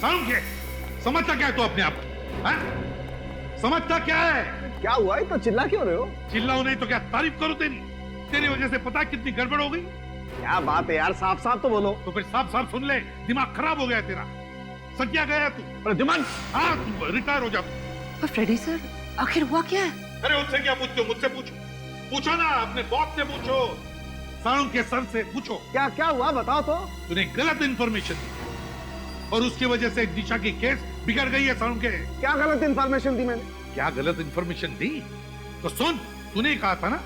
सालुंखे, समझता क्या है तू अपने आप को? समझता क्या है? क्या हुआ है? तो चिल्ला क्यों रहे हो? चिल्लाओ नहीं तो क्या तारीफ करूं तेरी? तेरी वजह से पता कितनी गड़बड़ हो गई। क्या बात है यार, साफ साफ तो बोलो। तो फिर साफ साफ सुन ले, दिमाग खराब हो गया तेरा। सकिया गया तू। अरे दिमाग, हाँ रिटायर हो जा। पर फ्रेडी सर, आखिर हुआ क्या है? अरे उससे क्या पूछते हो? मुझसे पूछो। पूछो ना, अपने बॉस से पूछो, सालुंखे सर से पूछो। क्या क्या हुआ बताओ तो। तूने गलत इंफॉर्मेशन दी और उसकी वजह से दिशा की केस बिगड़ गई है सालुंखे। क्या गलत इंफॉर्मेशन दी मैंने? क्या गलत इंफॉर्मेशन दी? तो सुन, तूने कहा था ना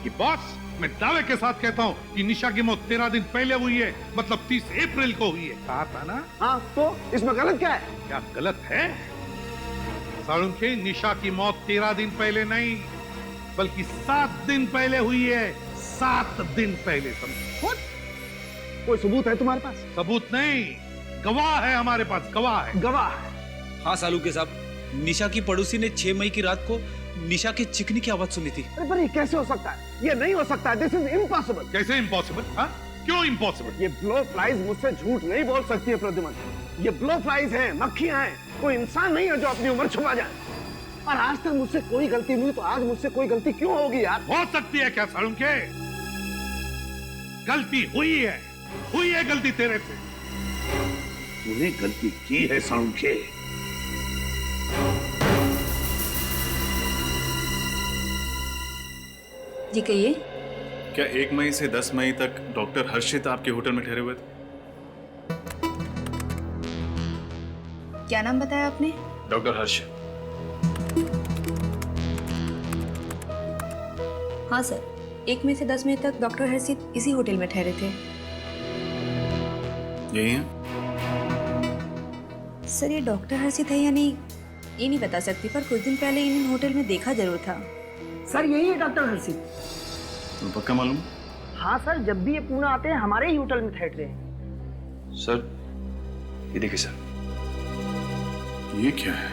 कि बॉस, मैं दावे के साथ कहता हूँ कि निशा की मौत 13 दिन पहले हुई है, मतलब 30 अप्रैल को हुई है। कहा था ना? हाँ, तो इसमें गलत क्या है? क्या गलत है? सालुंखे, निशा की मौत 13 दिन पहले नहीं, बल्कि 7 दिन पहले हुई है। 7 दिन पहले। समझो? कोई सबूत है तुम्हारे पास? सबूत नहीं, गवाह है हमारे पास, गवाह है। गवाह? हाँ सालुंखे साहब, निशा की पड़ोसी ने 6 मई की रात को निशा के चिकनी की आवाज सुनी थी। अरे पर ये कैसे हो सकता है? ये नहीं हो सकता है। This is impossible. कैसे इम्पॉसिबल? हाँ, क्यों इम्पॉसिबल? ये ब्लो फ्लाइज मुझसे झूठ नहीं बोल सकती है प्रद्युमन। ये ब्लो फ्लाइज हैं, मक्खियां हैं, कोई इंसान नहीं है जो अपनी उम्र छुपा जाए। और आज तक मुझसे कोई गलती नहीं, तो आज मुझसे कोई गलती क्यों होगी यार? हो सकती है क्या सालुंखे? गलती हुई है गलती तेरे से। तूने गलती की है सालुंखे। जी कहिए। क्या 1 मई से 10 मई तक डॉक्टर हर्षित आपके होटल में ठहरे हुए थे? क्या नाम बताया आपने? डॉक्टर हर्षित। हाँ सर, 1 मई से 10 मई तक डॉक्टर हर्षित इसी होटल में ठहरे थे। यही है? सर ये डॉक्टर हर्षित है या नहीं ये नहीं बता सकती, पर कुछ दिन पहले इन्हें होटल में देखा जरूर था। सर यही है डॉक्टर हर्षित। तो पक्का मालूम? हाँ सर, जब भी ये पुणे आते हैं हमारे ही होटल में ठहरते हैं। सर ये देखिए सर, ये क्या है?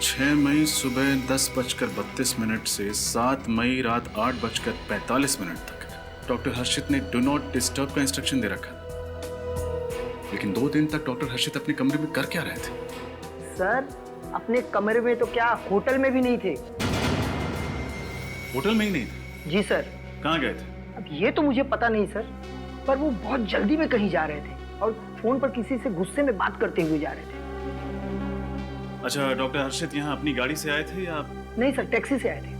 6 मई सुबह 10:32 से 7 मई रात 8:45 तक डॉक्टर हर्षित ने डू नॉट डिस्टर्ब का इंस्ट्रक्शन दे रखा। लेकिन 2 दिन तक डॉक्टर हर्षित अपने कमरे में कर क्या रहे थे? सर अपने कमरे में तो क्या, होटल में भी नहीं थे। होटल में ही नहीं थे? जी सर। कहाँ गए थे? अब ये तो मुझे पता नहीं सर, पर वो बहुत जल्दी में कहीं जा रहे थे और फोन पर किसी से गुस्से में बात करते हुए जा रहे थे। अच्छा, डॉक्टर हर्षित यहाँ अपनी गाड़ी से आए थे या? नहीं सर, टैक्सी से आए थे।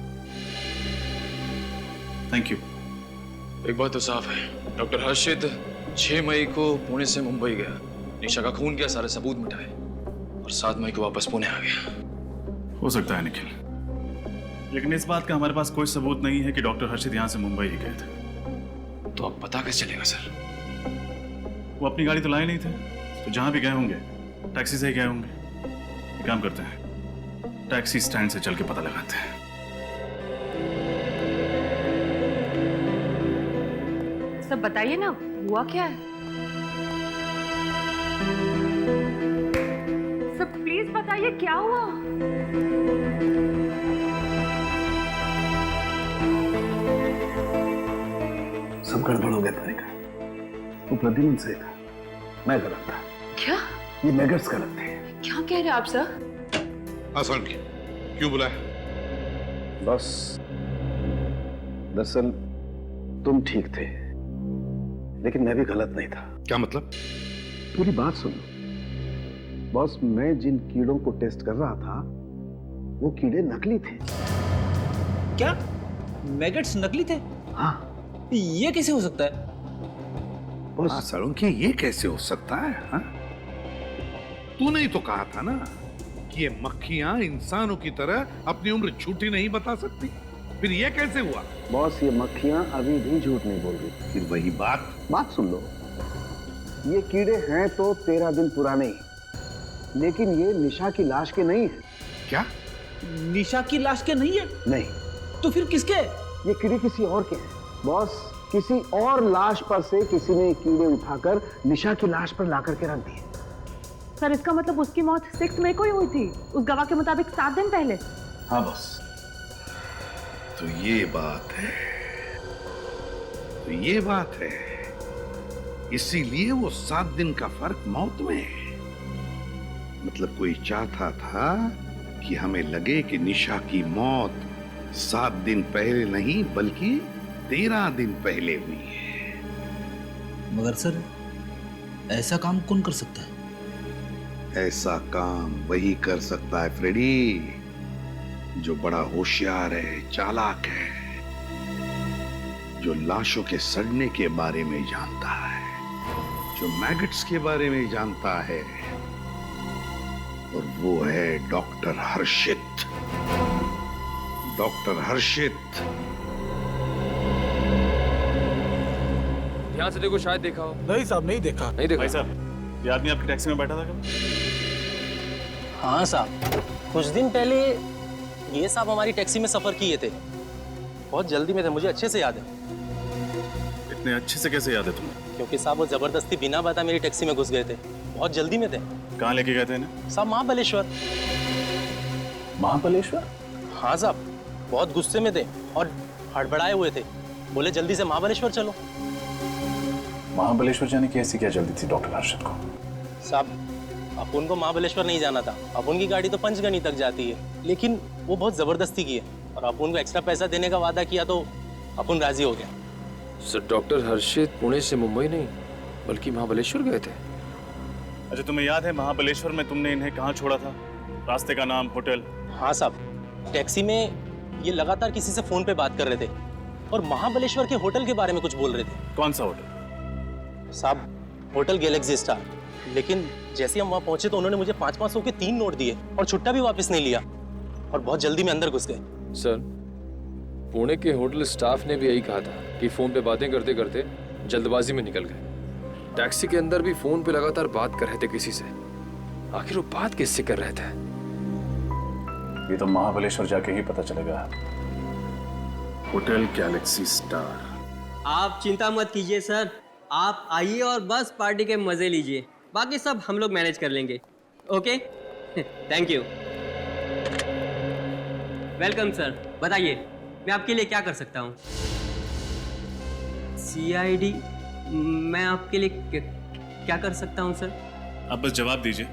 Thank you. एक बात तो साफ है, डॉक्टर हर्षित 6 मई को पुणे से मुंबई गया, निशा का खून किया, सारे सबूत मिटाए और 7 मई को वापस पुणे आ गया। हो सकता है निखिल, लेकिन इस बात का हमारे पास कोई सबूत नहीं है कि डॉक्टर हर्षित यहाँ से मुंबई ही गए थे। तो अब पता कैसे चलेगा सर? वो अपनी गाड़ी तो लाए नहीं थे, तो जहां भी गए होंगे टैक्सी से ही गए होंगे। एक काम करते हैं, टैक्सी स्टैंड से चल के पता लगाते हैं। सब बताइए ना, हुआ क्या है? सब प्लीज बताइए क्या हुआ? सब गड़बड़ हो गया तरीका। वो प्रद्युमन सही था, मैं गलत था। क्या? ये मैगट्स गलत थे। क्या कह रहे हैं आप सर? सालुंखे, क्यों बुलाया? बस दरअसल तुम ठीक थे, लेकिन मैं भी गलत नहीं था। क्या मतलब? पूरी बात सुनो बॉस, मैं जिन कीड़ों को टेस्ट कर रहा था वो कीड़े नकली थे। क्या मैगट्स नकली थे? हाँ। ये कैसे हो सकता है? बॉस सालुंखे, ये कैसे हो सकता है? हाँ? तूने ही तो कहा था ना कि ये मक्खियां इंसानों की तरह अपनी उम्र झूठी नहीं बता सकती, फिर ये कैसे हुआ? बॉस, ये मक्खियां अभी भी झूठ नहीं बोल रही। फिर वही बात सुन लो, ये कीड़े हैं तो 13 दिन पुराने ही, लेकिन ये निशा की लाश के नहीं है। क्या? निशा की लाश के नहीं है? नहीं। तो फिर किसके? ये कीड़े किसी और के हैं बॉस। किसी और लाश पर से किसी ने कीड़े उठाकर निशा की लाश पर लाकर के रख दिए। सर इसका मतलब उसकी मौत 6 मई को ही हुई थी, उस गवाह के मुताबिक 7 दिन पहले। हाँ बॉस। तो ये बात है, इसीलिए वो 7 दिन का फर्क मौत में है। मतलब कोई चाहता था कि हमें लगे कि निशा की मौत 7 दिन पहले नहीं बल्कि 13 दिन पहले हुई है। मगर सर, ऐसा काम कौन कर सकता है? ऐसा काम वही कर सकता है फ्रेडी, जो बड़ा होशियार है, चालाक है, जो लाशों के सड़ने के बारे में जानता है, जो मैगट्स के बारे में जानता है, और वो है डॉक्टर हर्षित। डॉक्टर हर्षित। ध्यान से देखो, शायद देखा हो। नहीं साहब, नहीं देखा। नहीं देखा? भाई साहब, ये आदमी आपकी टैक्सी में बैठा था कब? हाँ साहब, कुछ दिन पहले ये साहब हमारी टैक्सी में सफर किए थे। बहुत जल्दी में थे, मुझे अच्छे से याद है। इतने अच्छे से कैसे याद है तुम्हें? क्योंकि साहब वो जबरदस्ती बिना बता मेरी टैक्सी में घुस गए थे। बहुत जल्दी में थे। कहाँ लेके गए थे इन्हें? साहब महाबलेश्वर। महाबलेश्वर? हाँ साहब, बहुत गुस्से में थे और हड़बड़ाए हुए थे। बोले जल्दी से महाबलेश्वर चलो। महाबलेश्वर जाने की ऐसी क्या जल्दी थी डॉक्टर हर्षित को? साहब, अपुन को महाबलेश्वर नहीं जाना था। अपुन की गाड़ी तो पंचगनी तक जाती है, लेकिन वो बहुत जबरदस्ती की है और अपुन को एक्स्ट्रा पैसा देने का वादा किया तो अपुन राजी हो गया। सर, डॉक्टर हर्षित पुणे से मुंबई नहीं बल्कि महाबलेश्वर गए थे। अच्छा, तुम्हें याद है महाबलेश्वर में तुमने इन्हें कहाँ छोड़ा था? रास्ते का नाम, होटल? हाँ साहब, टैक्सी में ये लगातार किसी से फोन पे बात कर रहे थे और महाबलेश्वर के होटल के बारे में कुछ बोल रहे थे। कौन सा होटल? साहब, होटल गैलेक्सी स्टार। लेकिन जैसे हम वहाँ पहुंचे तो उन्होंने मुझे 500 के 3 नोट दिए और छुट्टा भी वापस नहीं लिया और बहुत जल्दी में अंदर घुस गए। सर, पुणे के होटल स्टाफ ने भी यही कहा था कि फोन पे बातें करते करते जल्दबाजी में निकल गए। टैक्सी के अंदर भी फोन पे लगातार बात कर रहे थे किसी से। आखिर वो बात किससे कर रहे थे? ये तो महाबलेश्वर जाके ही पता चलेगा। Hotel Galaxy star. आप चिंता मत कीजिए सर, आप आइए और बस पार्टी के मजे लीजिए। बाकी सब हम लोग मैनेज कर लेंगे। Okay, thank you. Welcome sir. बताइए मैं आपके लिए क्या कर सकता हूँ? CID? मैं आपके लिए क्या कर सकता हूँ सर? आप बस जवाब दीजिए,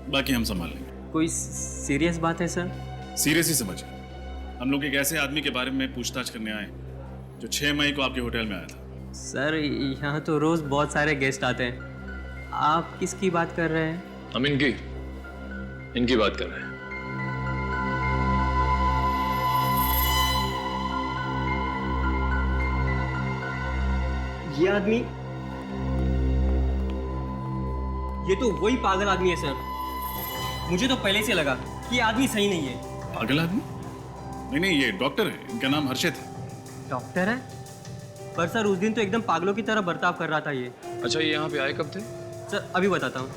बाकी हम संभाल लेंगे। कोई सीरियस बात है सर? सीरियस ही समझिए। हम लोग एक ऐसे आदमी के बारे में पूछताछ करने आए जो 6 मई को आपके होटल में आया था। सर, यहाँ तो रोज बहुत सारे गेस्ट आते हैं। आप किसकी बात कर रहे हैं? हम इनकी बात कर रहे हैं। ये आदमी, ये तो वही पागल आदमी है सर। मुझे तो पहले से लगा कि ये आदमी सही नहीं है। पागल आदमी? नहीं, ये डॉक्टर है। इनका नाम हर्षित है। डॉक्टर है? पर सर उस दिन तो एकदम पागलों की तरह बर्ताव कर रहा था ये। अच्छा, ये यहाँ पे आए कब थे? सर अभी बताता हूँ।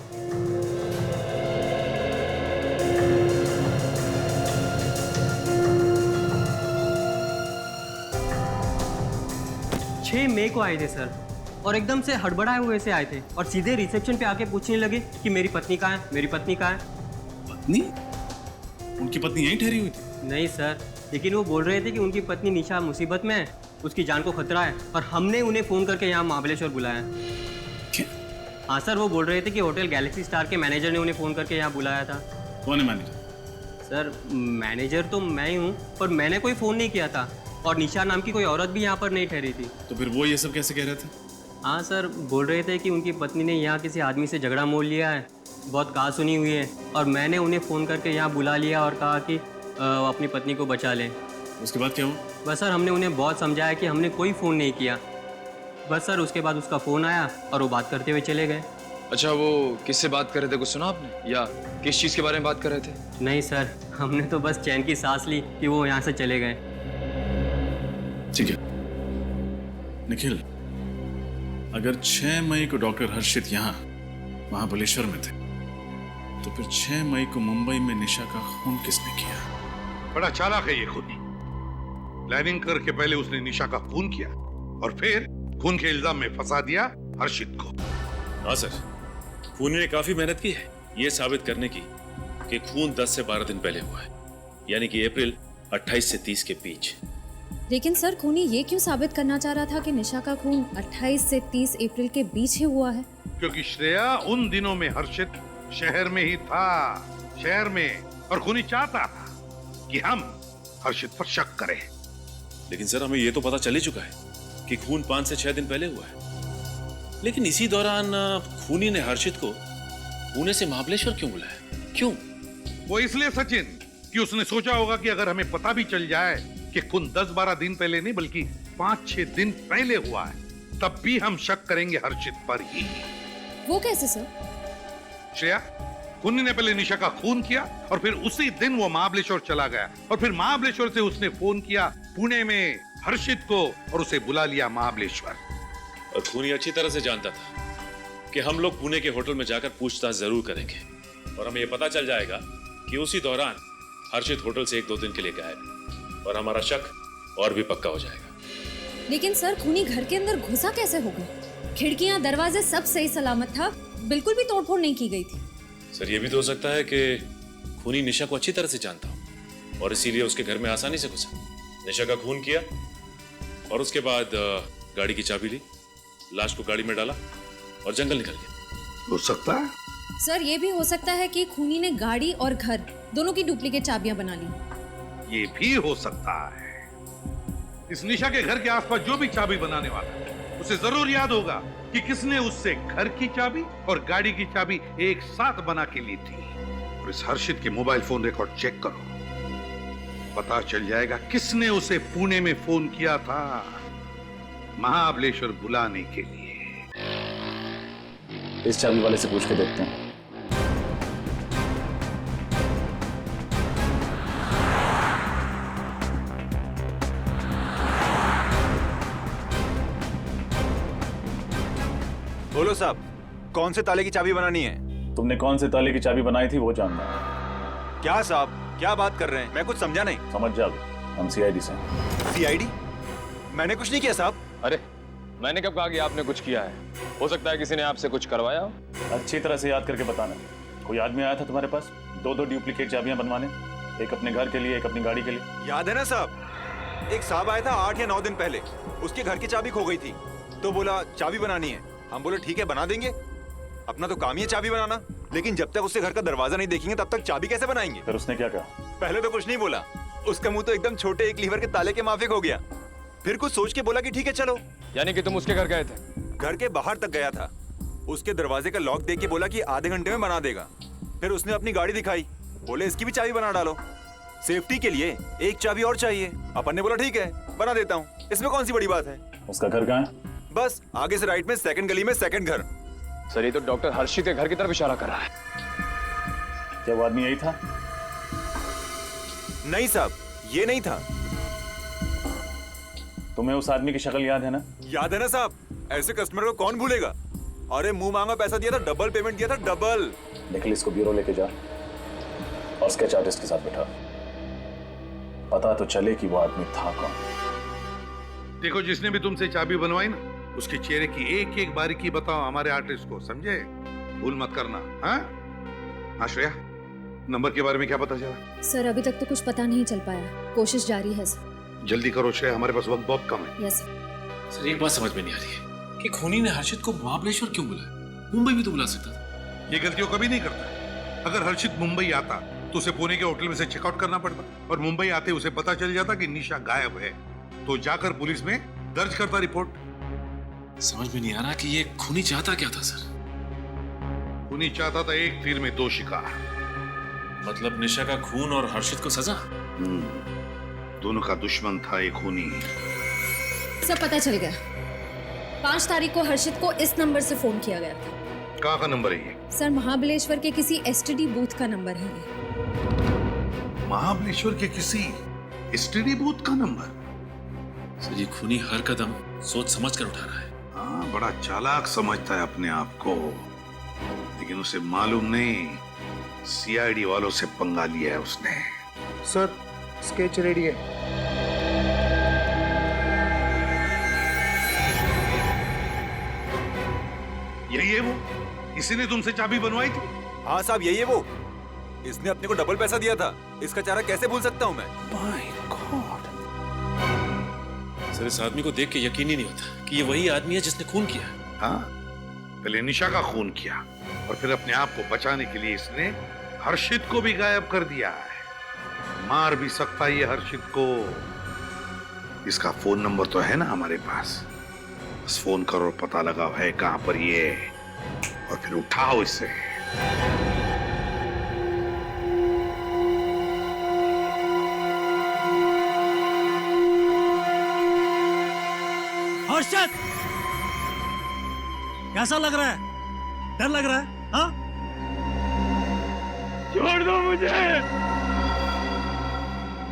6 मई को आए थे सर, और एकदम से हड़बड़ाए हुए से आए थे और सीधे रिसेप्शन पे आके पूछने लगे कि मेरी पत्नी कहाँ है, मेरी पत्नी कहाँ है। पत्नी? उनकी पत्नी यहीं ठहरी हुई थी? नहीं सर, लेकिन वो बोल रहे थे कि उनकी पत्नी निशा मुसीबत में है, उसकी जान को खतरा है और हमने उन्हें फ़ोन करके यहाँ महाबलेश्वर बुलाया। क्या? हाँ सर, वो बोल रहे थे कि होटल गैलेक्सी स्टार के मैनेजर ने उन्हें फ़ोन करके यहाँ बुलाया था। कौन है मैनेजर? सर मैनेजर तो मैं ही हूँ, पर मैंने कोई फ़ोन नहीं किया था और निशा नाम की कोई औरत भी यहाँ पर नहीं ठहरी थी। तो फिर वो ये सब कैसे कह रहे थे? हाँ सर, बोल रहे थे कि उनकी पत्नी ने यहाँ किसी आदमी से झगड़ा मोल लिया है, बहुत कहा सुनी हुई है, और मैंने उन्हें फ़ोन करके यहाँ बुला लिया और कहा कि वो अपनी पत्नी को बचा लें। उसके बाद क्या हुआ? बस सर, हमने उन्हें बहुत समझाया कि हमने कोई फ़ोन नहीं किया। बस सर, उसके बाद उसका फ़ोन आया और वो बात करते हुए चले गए। अच्छा, वो किससे बात कर रहे थे, कुछ सुना आपने, या किस चीज़ के बारे में बात कर रहे थे? नहीं सर, हमने तो बस चैन की सांस ली कि वो यहाँ से चले गए। ठीक है निखिल, अगर 6 मई को डॉक्टर हर्षित यहाँ महाबलेश्वर में थे, तो फिर 6 मई को मुंबई में निशा का खून किसने किया? बड़ा चालाक है ये खुदी। प्लानिंग करके पहले उसने निशा का खून किया और फिर खून के इल्जाम में फंसा दिया हर्षित को। हाँ सर, खूनी ने काफी मेहनत की है ये साबित करने की कि खून 10 से 12 दिन पहले हुआ है, यानी कि अप्रैल 28 से 30 के बीच। लेकिन सर, खूनी ये क्यों साबित करना चाह रहा था कि निशा का खून 28 से 30 अप्रैल के बीच ही हुआ है? क्योंकि श्रेया उन दिनों में हर्षित शहर में ही था, शहर में, और खूनी चाहता था कि हम हर्षित पर शक करें। लेकिन सर हमें यह तो पता चल ही चुका है कि खून 5 से 6 दिन पहले हुआ है। लेकिन इसी दौरान खूनी ने हर्षित को पुणे से महाबलेश्वर क्यों बुलाया? क्यों? वो इसलिए सचिन कि उसने सोचा होगा कि अगर हमें पता भी चल जाए कि खून 10-12 दिन पहले नहीं बल्कि 5-6 दिन पहले हुआ है, तब भी हम शक करेंगे हर्षित पर ही। वो कैसे सर? श्रेया, खूनी ने पहले निशा का खून किया और फिर उसी दिन वो महाबलेश्वर चला गया और फिर महाबलेश्वर से उसने फोन किया पुणे में हर्षित को और उसे बुला लिया महाबलेश्वर। और खूनी अच्छी तरह से जानता था कि हम लोग पुणे के होटल में जाकर पूछताछ जरूर करेंगे और हमें यह पता चल जाएगा कि उसी दौरान हर्षित होटल से 1-2 दिन के लिए गायब और हमारा शक और भी पक्का हो जाएगा। लेकिन सर खूनी घर के अंदर घुसा कैसे होगा? खिड़कियां दरवाजे सब सही सलामत था, बिल्कुल भी तोड़फोड़ नहीं की गई थी। सर ये भी तो हो सकता है कि खूनी निशा को अच्छी तरह से जानता हो और इसीलिए उसके घर में आसानी से घुसा, निशा का खून किया और उसके बाद गाड़ी की चाबी ली, लाश को गाड़ी में डाला और जंगल निकल गया। हो सकता है सर ये भी हो सकता है कि खूनी ने गाड़ी और घर दोनों की डुप्लीकेट चाबियां बना ली। ये भी हो सकता है। इस निशा के घर के आसपास जो भी चाबी बनाने वाला है उसे जरूर याद होगा कि किसने उससे घर की चाबी और गाड़ी की चाबी एक साथ बना के ली थी। और इस हर्षित के मोबाइल फोन रिकॉर्ड चेक करो, पता चल जाएगा किसने उसे पुणे में फोन किया था महाबलेश्वर बुलाने के लिए। इस चाबी वाले से पूछ के देखते हैं। बोलो साहब, कौन से ताले की चाबी बनानी है? तुमने कौन से ताले की चाबी बनाई थी वो जानना है। क्या साहब, क्या बात कर रहे हैं? मैं कुछ समझा नहीं। समझ जाओ, हम सीआईडी से। सीआईडी? मैंने कुछ नहीं किया साहब। अरे मैंने कब कहा कि आपने कुछ किया है? हो सकता है किसी ने आपसे कुछ करवाया हो। अच्छी तरह से याद करके बताना। कोई आदमी आया था तुम्हारे पास 2-2 डुप्लीकेट चाबियां बनवाने, एक अपने घर के लिए एक अपनी गाड़ी के लिए। याद है ना साहब, एक साहब आया था 8 या 9 दिन पहले, उसके घर की चाबी खो गई थी तो बोला चाबी बनानी है। हम बोले ठीक है बना देंगे, अपना तो काम ही है चाबी बनाना। लेकिन जब तक उससे घर का दरवाजा नहीं देखेंगे तब तक चाबी कैसे बनाएंगे? फिर उसने क्या कहा? पहले तो कुछ नहीं बोला, उसका मुंह तो एकदम छोटे एक लीवर के ताले के माफिक हो गया। फिर कुछ सोच के बोला कि ठीक है चलो। यानी कि तुम उसके घर गए थे? घर के बाहर तक गया था, उसके दरवाजे का लॉक देख के बोला कि आधे घंटे में बना देगा। फिर उसने अपनी गाड़ी दिखाई, बोले इसकी भी चाबी बना डालो, सेफ्टी के लिए एक चाबी और चाहिए। अपन ने बोला ठीक है बना देता हूँ, इसमें कौन सी बड़ी बात है। उसका घर कहाँ है? बस आगे से राइट में सेकंड गली में सेकंड घर। सर ये तो डॉक्टर हर्षित के घर की तरफ इशारा कर रहा है। क्या वो आदमी यही था? नहीं साहब, ये नहीं था। तुम्हें उस आदमी की शक्ल याद है ना? याद है ना साहब, ऐसे कस्टमर को कौन भूलेगा। अरे मुंह मांगा पैसा दिया था, डबल पेमेंट दिया था, डबल। निखिल इसको ब्यूरो लेके जा और स्केच आर्टिस्ट के साथ बैठा, पता तो चले कि वो आदमी था कौन। देखो जिसने भी तुमसे चाबी बनवाई ना, उसके चेहरे की एक एक बारीकी बताओ हमारे आर्टिस्ट को, समझे? भूल मत करना। हाँ श्रेया, नंबर के बारे में क्या पता चला? सर अभी तक तो कुछ पता नहीं चल पाया, कोशिश जारी है सर। जल्दी करो श्रेया, हमारे पास वक्त बहुत कम है। यस सर एक बात समझ में नहीं आ रही है कि खूनी ने हर्षित को महाबलेश्वर क्यों बुलाया? मुंबई भी तो बुला सकता था। ये गलतियों कभी नहीं करता। अगर हर्षित मुंबई आता तो उसे पुणे के होटल में से चेकआउट करना पड़ता और मुंबई आते उसे पता चल जाता कि निशा गायब है, तो जाकर पुलिस में दर्ज करता रिपोर्ट। समझ में नहीं आ रहा कि ये खूनी चाहता क्या था सर? खूनी चाहता था एक तीर में 2 शिकार। मतलब निशा का खून और हर्षित को सजा? दोनों का दुश्मन था एक खूनी। सब पता चल गया। 5 तारीख को हर्षित को इस नंबर से फोन किया गया था। कहाँ का नंबर है ये? सर महाबलेश्वर के किसी एसटीडी बूथ का नंबर है ये। महाबलेश्वर के किसी एसटीडी बूथ का नंबर? सर ये खूनी हर कदम सोच समझ कर उठा रहा है। हाँ, बड़ा चालाक समझता है अपने आप को, लेकिन उसे मालूम नहीं सीआईडी वालों से पंगा लिया है उसने। सर स्केच रेडी है। यही है वो, इसी ने तुमसे चाबी बनवाई थी? हाँ साहब यही है वो, इसने अपने को डबल पैसा दिया था। इसका चेहरा कैसे भूल सकता हूँ मैं? My God. सर इस आदमी को देख के यकीन ही नहीं होता कि ये वही आदमी है जिसने खून किया। हाँ, पहले निशा का खून किया, और फिर अपने आप को बचाने के लिए इसने हर्षित को भी गायब कर दिया है। मार भी सकता है ये हर्षित को। इसका फोन नंबर तो है ना हमारे पास, बस फोन करो, पता लगाओ है कहां पर ये, और फिर उठाओ इसे। हर्षद, कैसा लग रहा है? डर लग रहा है? हाँ? छोड़ दो मुझे।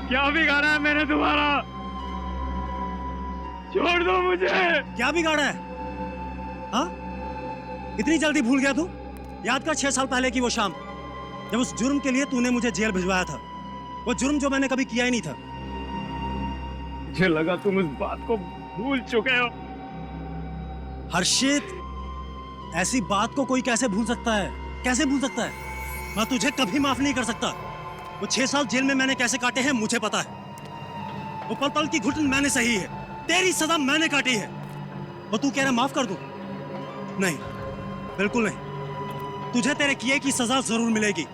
क्या बिगाड़ा है मैंने तुम्हारा? छोड़ दो मुझे। क्या बिगाड़ा है? हाँ? इतनी जल्दी भूल गया तू? याद कर 6 साल पहले की वो शाम, जब उस जुर्म के लिए तूने मुझे जेल भिजवाया था। वो जुर्म जो मैंने कभी किया ही नहीं था। मुझे लगा तुम उस बात को भूल चुके हो। हर्षित, ऐसी बात को कोई कैसे भूल सकता है? कैसे भूल सकता है? मैं तुझे कभी माफ नहीं कर सकता। वो 6 साल जेल में मैंने कैसे काटे हैं मुझे पता है। वो पल पल की घुटन मैंने सही है, तेरी सजा मैंने काटी है। वो तू कह रहा माफ कर दूं? नहीं, बिल्कुल नहीं। तुझे तेरे किए की सजा जरूर मिलेगी,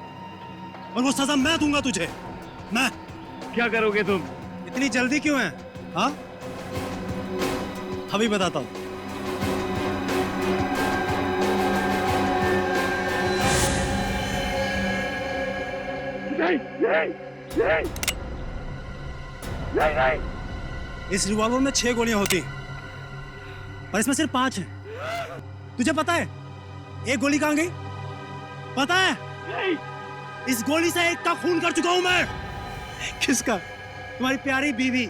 और वो सजा मैं दूंगा तुझे। मैं। क्या करोगे तुम? इतनी जल्दी क्यों है? हाँ, अभी बताता हूं। नहीं, नहीं, नहीं, नहीं, नहीं। इस रिवॉल्वर में 6 गोलियां होती हैं, और इसमें सिर्फ 5 हैं। तुझे पता है एक गोली कहां गई? पता है? नहीं। इस गोली से एक का खून कर चुका हूं मैं। किसका? तुम्हारी प्यारी बीवी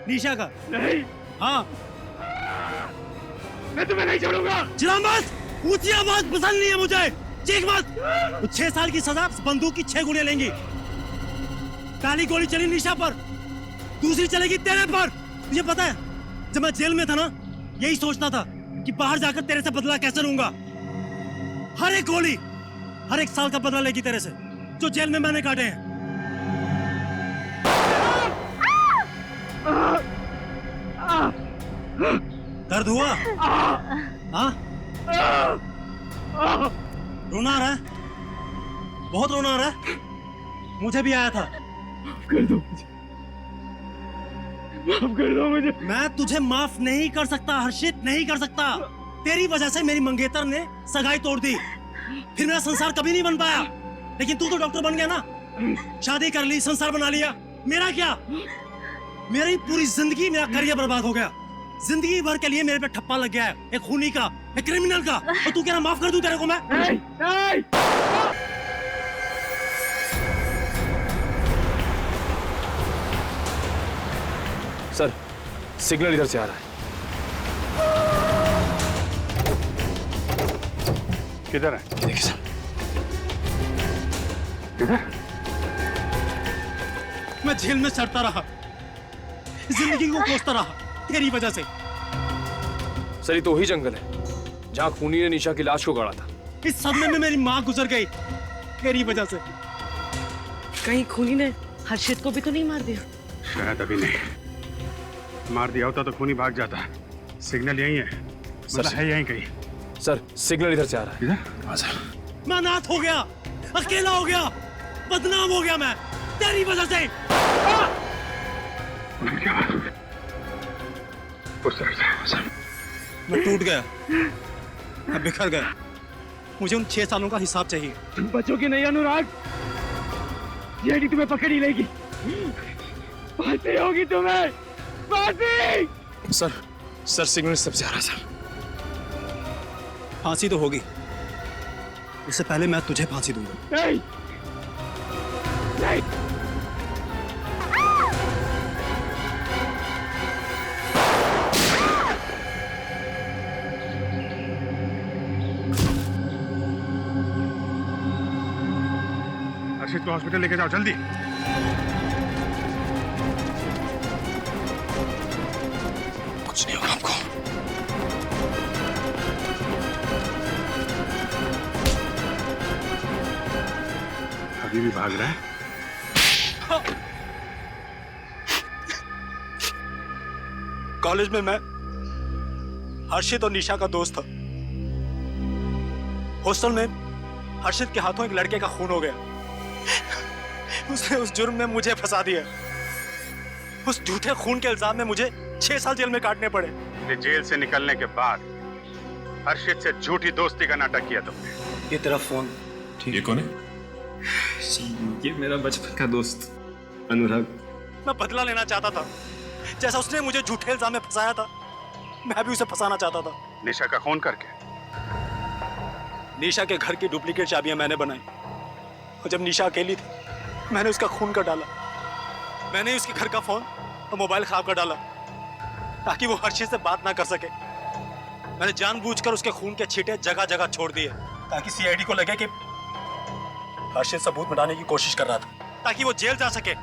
निशा का। नहीं। हाँ, मैं तुम्हें नहीं छोड़ूंगा। चिल्ला मत, ऊंची आवाज पसंद नहीं है मुझे, चीख मत। वो 6 साल की सजा बंदूक की 6 गोलियां लेंगी। पहली गोली चली निशा पर, दूसरी चलेगी तेरे पर। तुझे पता है जब मैं जेल में था ना, यही सोचता था कि बाहर जाकर तेरे से बदला कैसे लूंगा। हर एक गोली हर एक साल का बदला लेगी तेरे से, जो जेल में मैंने काटे हैं। दर्द हुआ? हाँ? रोना आ रहा है? बहुत रोना आ रहा है? मुझे भी आया था। कर दो मुझे, माफ कर दो मुझे। मैं तुझे माफ नहीं कर सकता हर्षित, नहीं कर सकता। तेरी वजह से मेरी मंगेतर ने सगाई तोड़ दी, फिर मेरा संसार कभी नहीं बन पाया। लेकिन तू तो डॉक्टर बन गया ना, शादी कर ली, संसार बना लिया। मेरा क्या? मेरी पूरी जिंदगी, मेरा करियर बर्बाद हो गया। जिंदगी भर के लिए मेरे पे ठप्पा लग गया है, एक खूनी का, एक क्रिमिनल का। और तू कह रहा माफ कर दूं तेरे को मैं? नहीं, नहीं। सर, सिग्नल इधर से आ रहा है। किधर है? देखिए सर। किधर? मैं जेल में सड़ता रहा, जिंदगी को कोसता रहा तेरी वजह से। सर, ये तो वही जंगल है जहाँ खूनी ने निशा की लाश को गाड़ा था। इस सदमे में मेरी माँ गुजर गई तेरी वजह से। कहीं खूनी ने हर्षित को भी तो नहीं मार दिया? शायद अभी नहीं। मार दिया होता तो खूनी भाग जाता। सिग्नल यही है, मतलब है यहीं कहीं। सर, सिग्नल इधर से आ रहा है। इधर? मैं अनाथ हो गया, अकेला हो गया, बदनाम हो गया मैं तेरी वजह से। उस तरफ से। मैं टूट गया, मैं बिखर गया। मुझे उन 6 सालों का हिसाब चाहिए। तुम बचोगे नहीं अनुराग, ये तुम्हें पकड़ ही लेगी। फांसी होगी तुम्हें, फांसी। सर, सिग्नल सबसे आ रहा है सर। फांसी तो होगी, इससे पहले मैं तुझे फांसी दूंगा। नहीं, नहीं। हर्षित को हॉस्पिटल लेके जाओ जल्दी। कुछ नहीं होगा आपको। अभी भी भाग रहा है? कॉलेज में मैं हर्षित और निशा का दोस्त था। हॉस्टल में हर्षित के हाथों एक लड़के का खून हो गया। उसने उस जुर्म में मुझे फंसा दिया। उस झूठे खून के इल्जाम में मुझे 6 साल जेल में काटने पड़े। जेल से निकलने के बाद हर्षित से झूठी दोस्ती का नाटक किया तुमने। ये तेरा फोन। ये कौन है? ये मेरा बचपन का दोस्त अनुराग। मैं बदला लेना चाहता था, जैसा उसने मुझे झूठे इल्जाम में फंसाया था, मैं भी उसे फंसाना चाहता था। निशा का खून करके? निशा के घर की डुप्लीकेट चाबियां मैंने बनाई, और जब निशा अकेली थी मैंने उसका खून कर डाला। मैंने उसके घर का फोन और मोबाइल खराब कर डाला ताकि वो हर्षित से बात ना कर सके। मैंने जानबूझकर उसके खून के छींटे जगह जगह छोड़ दिए ताकि सीआईडी को लगे कि हर्षित सबूत मिटाने की कोशिश कर रहा था, ताकि वो जेल जा सके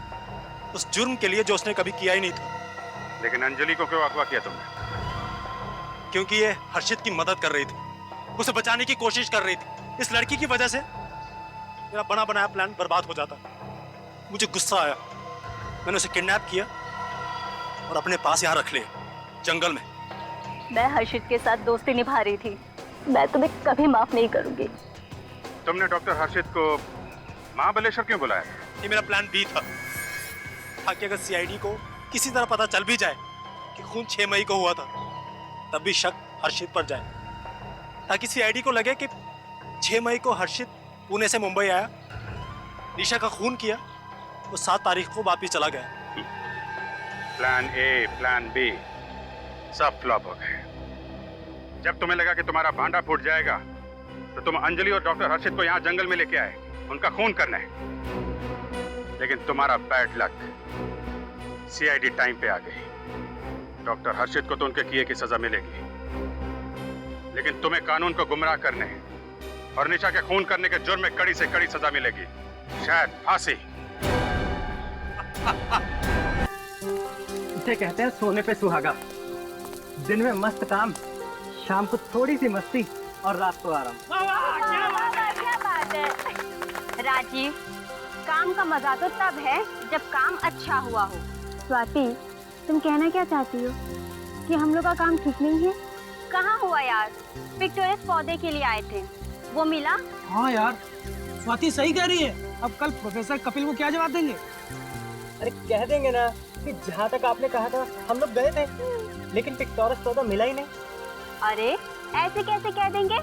उस जुर्म के लिए जो उसने कभी किया ही नहीं था। लेकिन अंजलि को क्यों अगवा किया तुमने? क्योंकि ये हर्षित की मदद कर रही थी, उसे बचाने की कोशिश कर रही थी। इस लड़की की वजह से मेरा बना बनाया प्लान बर्बाद हो जाता। मुझे गुस्सा आया, मैंने उसे किडनैप किया और अपने पास यहाँ रख लिया, जंगल में। मैं हर्षित के साथ दोस्ती निभा रही थी, मैं तुम्हें कभी माफ नहीं करूंगी। तुमने डॉक्टर हर्षित को महाबलेश्वर क्यों बुलाया? ये मेरा प्लान बी था, ताकि अगर सीआईडी को किसी तरह पता चल भी जाए कि खून 6 मई को हुआ था, तब भी शक हर्षित पर जाए, ताकि सीआईडी को लगे कि 6 मई को हर्षित पुणे से मुंबई आया, निशा का खून किया, वो 7 तारीख को वापिस चला गया। प्लान ए, प्लान बी सब फ्लॉप हो गए। जब तुम्हें लगा कि तुम्हारा भांडा फूट जाएगा, तो तुम अंजलि और डॉक्टर हर्षित को यहाँ जंगल में लेके आए, उनका खून करने। लेकिन तुम्हारा बैड लक, सीआईडी टाइम पे आ गई। डॉक्टर हर्षित को तो उनके किए की सजा मिलेगी, लेकिन तुम्हें कानून को गुमराह करने और निशा के खून करने के जुर्म में कड़ी से कड़ी सजा मिलेगी, शायद फांसी। इसे कहते हैं सोने पे सुहागा। दिन में मस्त काम, शाम को थोड़ी सी मस्ती और रात को आराम। क्या बात है राजीव, काम का मजा तो तब है जब काम अच्छा हुआ हो। स्वाति, तुम कहना क्या चाहती हो? कि हम लोग का काम ठीक नहीं है? कहाँ हुआ यार, विक्टोरियस पौधे के लिए आए थे, वो मिला? हाँ यार, स्वाति सही कह रही है। अब कल प्रोफेसर कपिल को क्या जवाब देंगे? अरे कह देंगे ना कि जहाँ तक आपने कहा था हम लोग गए थे, लेकिन विक्टोरियस पौधा मिला ही नहीं। अरे ऐसे कैसे कह देंगे?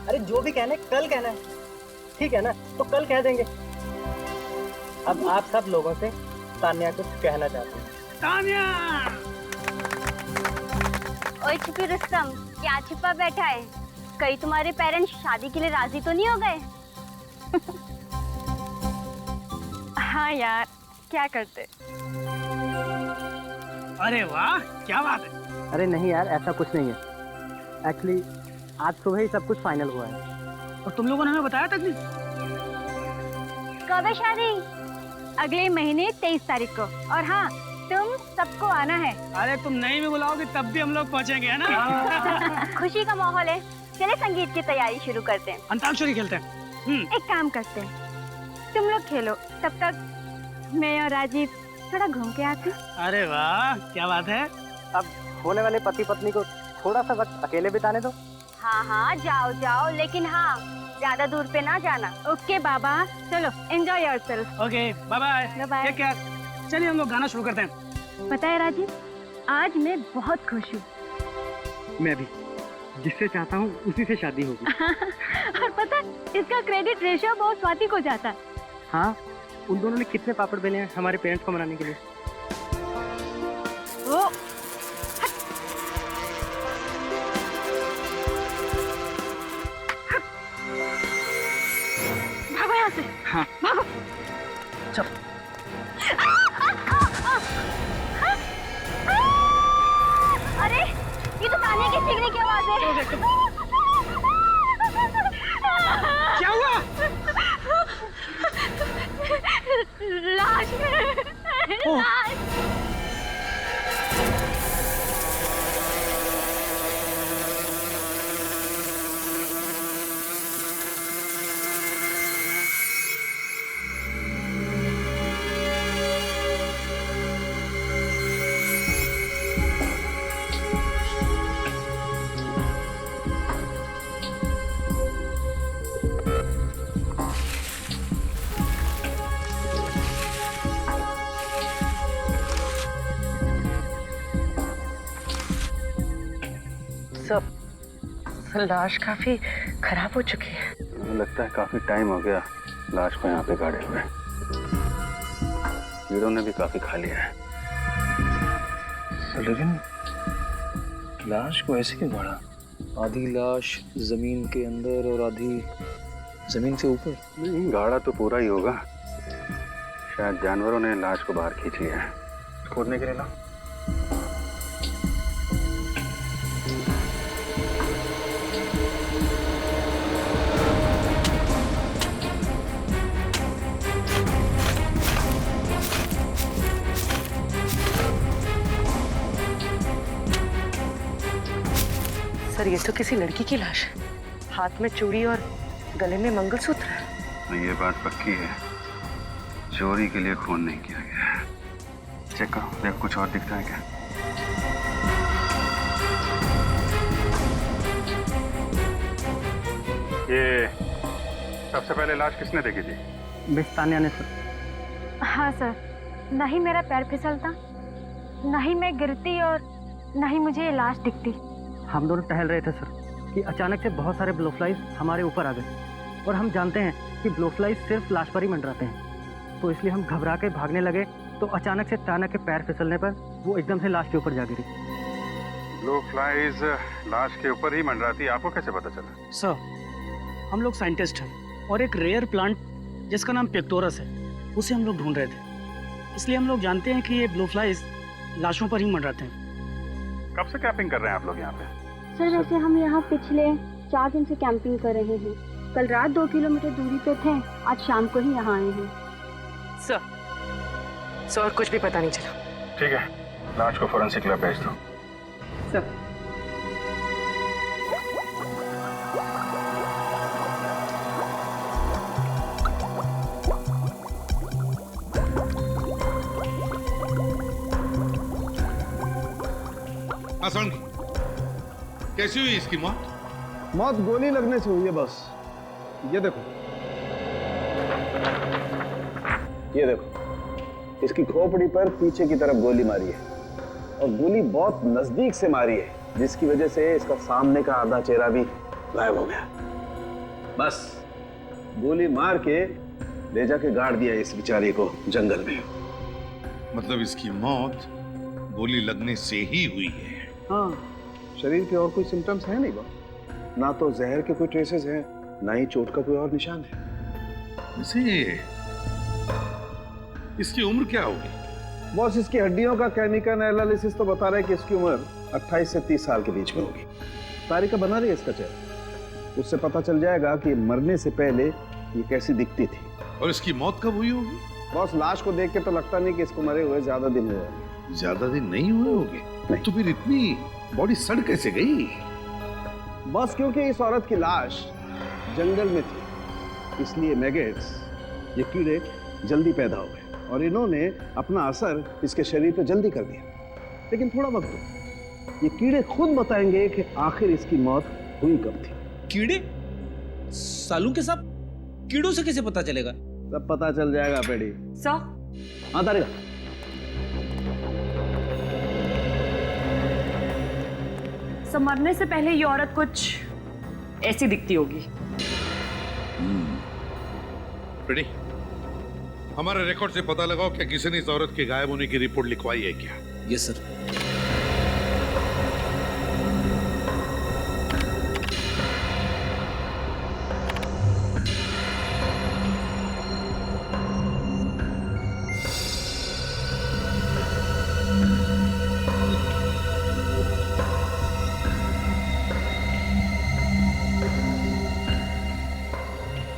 अरे जो भी कहना है कल कहना है, ठीक है ना? तो कल कह देंगे। अब आप सब लोगों से तान्या कुछ कहना चाहते हैं। तान्या! ओए छुपी रुस्तम, क्या छिपा बैठा है? कहीं तुम्हारे पेरेंट्स शादी के लिए राजी तो नहीं हो गए? हाँ यार, क्या करते। अरे वाह, क्या बात है। अरे नहीं यार, ऐसा कुछ नहीं है। एक्चुअली आज सुबह ही सब कुछ फाइनल हुआ है। और तुम लोगों ने हमें बताया तक नहीं? कब है शादी? अगले महीने 23 तारीख को। और हाँ, तुम सबको आना है। अरे तुम नहीं भी बुलाओगे तब भी हम लोग पहुंचेंगे, है ना? खुशी का माहौल है, चले संगीत की तैयारी शुरू करते हैं। अंताक्षरी खेलते हैं। एक काम करते हैं, तुम लोग खेलो, तब तक मैं और राजीव थोड़ा घूम के आते हैं। अरे वाह, क्या बात है। अब होने वाले पति पत्नी को थोड़ा सा वक्त अकेले बिताने दो। हाँ हाँ, जाओ जाओ, लेकिन हाँ, ज्यादा दूर पे ना जाना। ओके बाबा, चलो enjoy yourself. Okay, bye bye. Bye bye. Take care. चलिए हम लोग गाना शुरू करते हैं। पता है राजीव, आज मैं बहुत खुश हूँ। मैं भी, जिससे चाहता हूँ उसी से शादी होगी। और पता है, इसका क्रेडिट रेशो बहुत स्वाति को जाता है। हाँ, उन दोनों ने कितने पापड़ बेले हैं हमारे पेरेंट्स को मनाने के लिए। ओ, भागो यहाँ से। हाँ। भागो। चल। अरे, ये तो ताने की चीखने की आवाज है। क्या हुआ? लाश है। लाश। लाश काफी खराब हो चुकी है। लगता है काफी टाइम हो गया लाश को यहाँ पे गाड़े हुए। कीड़ों ने भी काफी खा लिया है। लेकिन लाश को ऐसे क्यों गाड़ा? आधी लाश जमीन के अंदर और आधी जमीन से ऊपर। नहीं, गाड़ा तो पूरा ही होगा। शायद जानवरों ने लाश को बाहर खींच लिया है। खोदने के लिए ना। सर ये तो किसी लड़की की लाश है। हाथ में चूड़ी और गले में मंगलसूत्र है। ये बात पक्की है, चोरी के लिए खून नहीं किया गया है। चेक करो, देख कुछ और दिखता है क्या? ये सबसे पहले लाश किसने देखी थी? मिस तान्या ने सर। हाँ सर, न ही मेरा पैर फिसलता, न ही मैं गिरती और न ही मुझे ये लाश दिखती। हम दोनों टहल रहे थे सर कि अचानक से बहुत सारे ब्लोफ्लाइज हमारे ऊपर आ गए और हम जानते हैं कि ब्लोफ्लाइज सिर्फ लाश पर ही मंडराते हैं, तो इसलिए हम घबरा के भागने लगे तो अचानक से तान्या के पैर फिसलने पर वो एकदम से लाश के ऊपर जा गिरी। ब्लू फ्लाइज लाश के ऊपर ही मंडराती, आपको कैसे पता चला? सर हम लोग साइंटिस्ट हैं और एक रेयर प्लांट जिसका नाम पेक्टोरस है उसे हम लोग ढूंढ रहे थे, इसलिए हम लोग जानते हैं कि ये ब्लू फ्लाइज लाशों पर ही मंडराते हैं। कब से कैंपिंग कर रहे हैं आप लोग यहाँ पे? सर वैसे हम यहाँ पिछले 4 दिन से कैंपिंग कर रहे हैं। कल रात 2 किलोमीटर दूरी पे थे, आज शाम को ही यहाँ आए हैं। सर और कुछ भी पता नहीं चला। ठीक है, लाश को फोरेंसिक लैब भेज दो। सर कैसी हुई इसकी मौत? मौत गोली लगने से हुई है बस। ये देखो, ये देखो, इसकी खोपड़ी पर पीछे की तरफ गोली मारी है और गोली बहुत नजदीक से मारी है, जिसकी वजह से इसका सामने का आधा चेहरा भी गायब हो गया। बस गोली मार के ले जाके गाड़ दिया इस बेचारे को जंगल में। मतलब इसकी मौत गोली लगने से ही हुई है? हाँ, शरीर के और कोई सिम्टम्स हैं नहीं बॉस, ना तो जहर के कोई ट्रेसेस हैं, ना ही चोट का कोई और निशान है। वैसे इसकी उम्र क्या होगी? बॉस इसकी हड्डियों का केमिकल एनालिसिस तो बता रहा है कि इसकी उम्र 28 से 30 साल के बीच में होगी। तारीखा बना रही है इसका चेहरा, उससे पता चल जाएगा कि मरने से पहले ये कैसी दिखती थी। और इसकी मौत कब हुई होगी? बॉस लाश को देख के तो लगता नहीं कि इसको मरे हुए ज्यादा दिन हुए होंगे। ज्यादा दिन नहीं हुए होंगे? तो फिर इतनी बॉडी सड़ कैसे गई? बस क्योंकि इस औरत की लाश जंगल में थी, इसलिए मैगेट्स, ये कीड़े जल्दी पैदा हो गए और इन्होंने अपना असर इसके शरीर पे जल्दी कर दिया। लेकिन थोड़ा वक्त दो, ये कीड़े खुद बताएंगे कि आखिर इसकी मौत हुई कब थी। कीड़े? सालू के साथ कीड़ों से कैसे पता चलेगा? सब पता चल जाएगा पेड़ी। हाँ तारीखा। मरने से पहले ये औरत कुछ ऐसी दिखती होगी। प्रीति, हमारे रिकॉर्ड से पता लगाओ क्या किसी ने इस औरत के गायब होने की रिपोर्ट लिखवाई है क्या? Yes sir.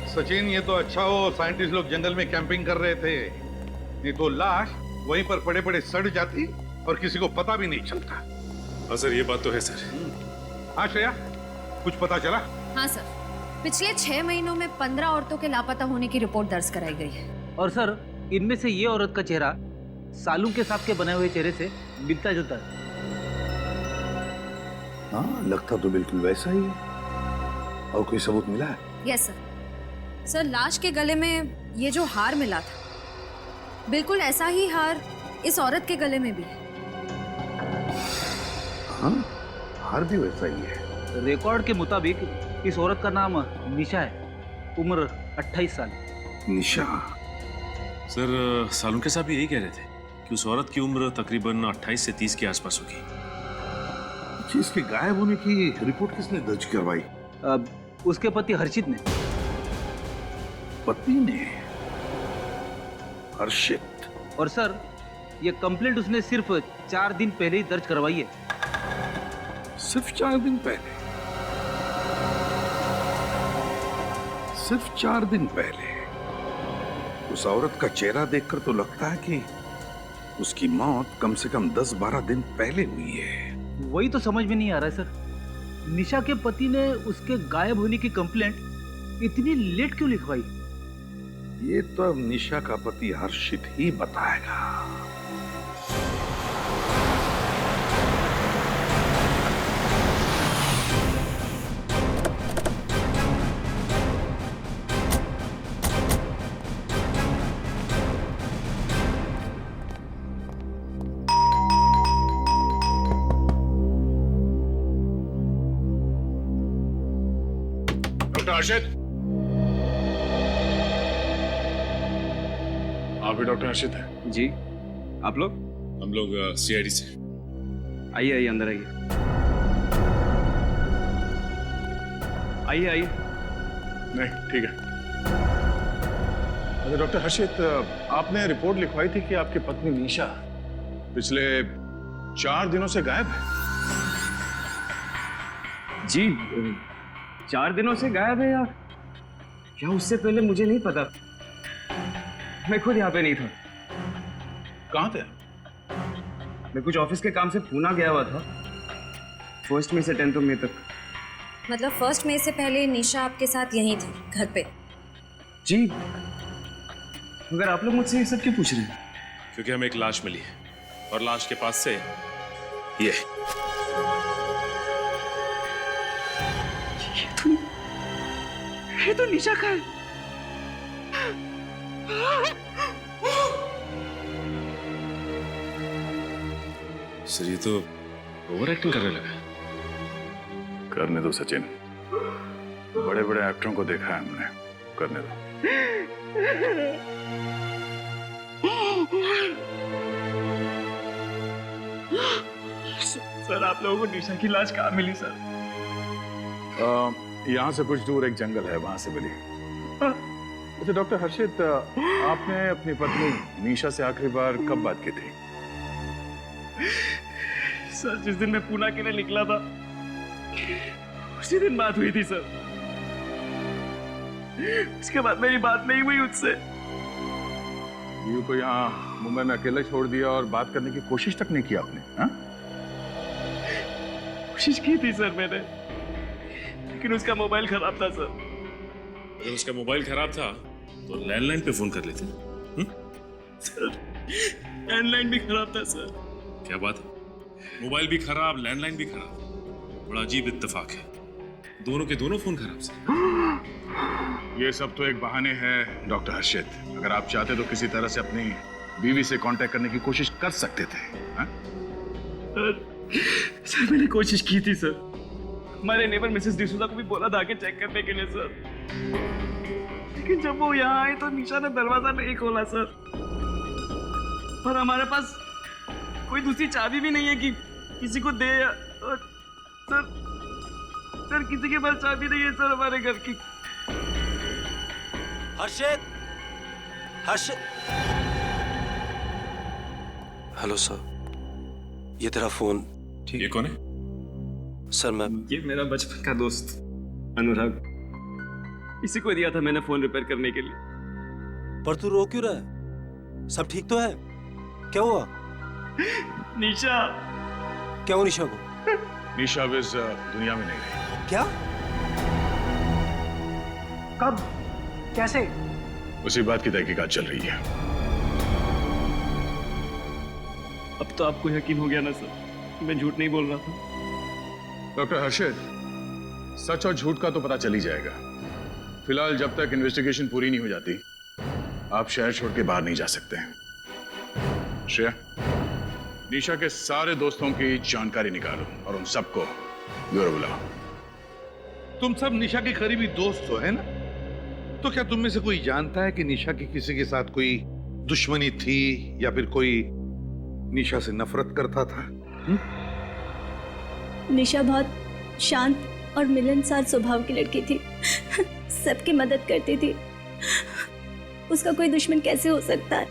सचिन, ये तो अच्छा हो साइंटिस्ट लोग जंगल में कैंपिंग कर रहे थे, नहीं तो लाश वहीं पर पड़े पड़े सड़ जाती और किसी को पता भी नहीं चलता। हाँ सर, ये बात तो है सर। हाँ श्रेया, कुछ पता चला? हाँ सर, पिछले 6 महीनों में 15 औरतों के लापता होने की रिपोर्ट दर्ज कराई गई है। और सर, इनमें से ये औरत का चेहरा सालू के सांप के बनाए हुए चेहरे से मिलता जुलता है। हाँ, लगता तो बिल्कुल वैसा ही है। और कोई सबूत मिला है? Yes sir. सर, लाश के गले में ये जो हार मिला था, बिल्कुल ऐसा ही हार इस औरत के गले में भी है। हाँ, हार भी वैसा ही है। रिकॉर्ड के मुताबिक इस औरत का नाम निशा है, उम्र 28 साल। निशा? सर सालुंके साहब यही कह रहे थे कि उस औरत की उम्र तकरीबन 28 से 30 के आसपास होगी। इसके गायब होने की रिपोर्ट किसने दर्ज करवाई? उसके पति हर्षित ने। पति ने? हर्षित? और सर ये कंप्लेंट उसने सिर्फ 4 दिन पहले ही दर्ज करवाई है। सिर्फ 4 दिन पहले? सिर्फ 4 दिन पहले? उस औरत का चेहरा देखकर तो लगता है कि उसकी मौत कम से कम 10-12 दिन पहले हुई है। वही तो समझ में नहीं आ रहा है सर, निशा के पति ने उसके गायब होने की कंप्लेंट इतनी लेट क्यों लिखवाई? ये तो अब निशा का पति हर्षित ही बताएगा। हर्षित, आप ही डॉक्टर हर्षित हैं? जी, आप लोग? हम लोग सीआईडी से। आइए आइए, अंदर आइए। आइए आइए। नहीं, ठीक है। अच्छा डॉक्टर हर्षित, आपने रिपोर्ट लिखवाई थी कि आपकी पत्नी निशा पिछले 4 दिनों से गायब है। जी, 4 दिनों से गायब है या क्या उससे पहले मुझे नहीं पता। मैं खुद यहाँ पे नहीं था। कहाँ थे? मैं कुछ ऑफिस के काम से पूना गया हुआ था, 1 मई से 10 मई तक। मतलब 1 मई से पहले निशा आपके साथ यहीं थी, घर पे? जी, मगर आप लोग मुझसे ये सब क्यों पूछ रहे हैं? क्योंकि हमें एक लाश मिली है और लाश के पास से ये तो निशा का है। सर ये तो ओवर एक्टिंग करने लगा। करने दो सचिन, बड़े बड़े एक्टरों को देखा है हमने, करने दो। सर आप लोगों को निशा की लाश कहाँ मिली सर? यहाँ से कुछ दूर एक जंगल है, वहां से मिली। अच्छा डॉक्टर हर्षित, आपने अपनी पत्नी निशा से आखिरी बार कब बात की थी? सर जिस दिन मैं पूना के लिए निकला था उसी दिन बात हुई थी सर। उसके बाद मेरी बात नहीं हुई उससे। यू को यहाँ मुंबई में अकेला छोड़ दिया और बात करने की कोशिश तक नहीं की आपने? हाँ? कोशिश की थी सर मैंने, लेकिन उसका मोबाइल खराब था सर। अगर उसका मोबाइल खराब था तो लैंडलाइन पे फोन कर लेते। सर लैंडलाइन भी खराब था सर। क्या बात है, मोबाइल भी खराब, लैंडलाइन भी खराब। बड़ा अजीब इत्तेफाक है, दोनों के दोनों फोन खराब से। ये सब तो एक बहाने हैं डॉक्टर हर्षित। अगर आप चाहते तो किसी तरह से अपनी बीवी से कांटेक्ट करने की कोशिश कर सकते थे। हाँ? सर मैंने कोशिश की थी सर। हमारे नेबर मिसेस डिसूजा को भी बोला था कि चेक करने के लिए सर, लेकिन जब वो यहाँ आए तो निशा ने दरवाजा नहीं खोला सर। और हमारे पास कोई दूसरी चाबी भी नहीं है कि किसी को दे। और सर किसी के पास चाबी नहीं है सर हमारे घर की। हर्षित, हर्षित। हेलो सर, ये तेरा फोन। ठीक। ये कौन है? सर मैं, ये मेरा बचपन का दोस्त अनुराग, इसी को दिया था मैंने फोन रिपेयर करने के लिए। पर तू रो क्यों रहा है? सब ठीक तो है? क्या हुआ? निशा। क्या हुआ निशा को? निशा इस दुनिया में नहीं रही। क्या? कब? कैसे? उसी बात की तहकीकात चल रही है। अब तो आपको यकीन हो गया ना सर, मैं झूठ नहीं बोल रहा था। डॉक्टर हर्षित, सच और झूठ का तो पता चल ही जाएगा। फिलहाल जब तक इन्वेस्टिगेशन पूरी नहीं हो जाती, आप शहर छोड़ के बाहर नहीं जा सकते हैं। श्रेया, निशा के सारे दोस्तों की जानकारी निकालो और उन सबको ब्यूरो बुलाओ। तुम सब निशा के करीबी दोस्त हो, है ना? तो क्या तुम में से कोई जानता है कि निशा की किसी के साथ कोई दुश्मनी थी या फिर कोई निशा से नफरत करता था? निशा बहुत शांत और मिलनसार स्वभाव की लड़की थी। सबकी मदद करती थी। उसका कोई दुश्मन कैसे हो सकता है?